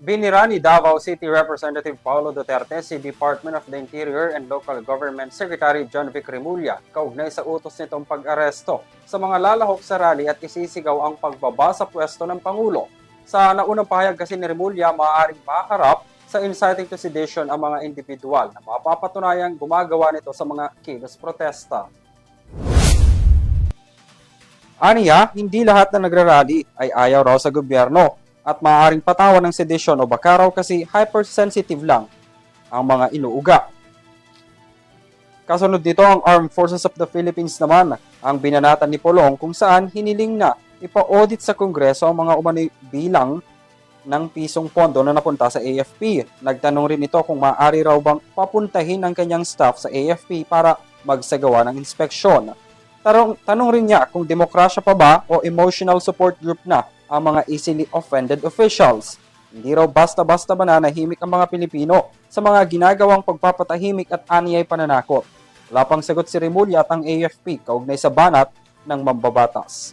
Binira ni Davao City Representative Paulo Duterte si Department of the Interior and Local Government Secretary John Vic Remulla kaugnay sa utos nitong pag-aresto sa mga lalahok sa rally at isisigaw ang pagbaba sa pwesto ng Pangulo. Sa naunang pahayag kasi ni Remulla, maaaring makaharap sa inciting to sedition ang mga individual na mapapatunayang gumagawa nito sa mga kilos protesta. Aniya, hindi lahat na nagrarally ay ayaw raw sa gobyerno at maaaring patawan ng sedition o baka raw kasi hypersensitive lang ang mga inuuga. Kasunod nito ang Armed Forces of the Philippines naman ang binanatan ni Pulong kung saan hiniling na ipa-audit sa Kongreso ang mga umano'y bilang ng pisong pondo na napunta sa AFP. Nagtanong rin ito kung maaari raw bang papuntahin ang kanyang staff sa AFP para magsagawa ng inspeksyon. Tanong rin niya kung demokrasya pa ba o emotional support group na ang mga easily offended officials. Hindi raw basta-basta mananahimik ang mga Pilipino sa mga ginagawang pagpapatahimik at aniyay pananakot. Wala pang sagot si Remulla at ang AFP kaugnay sa banat ng mambabatas.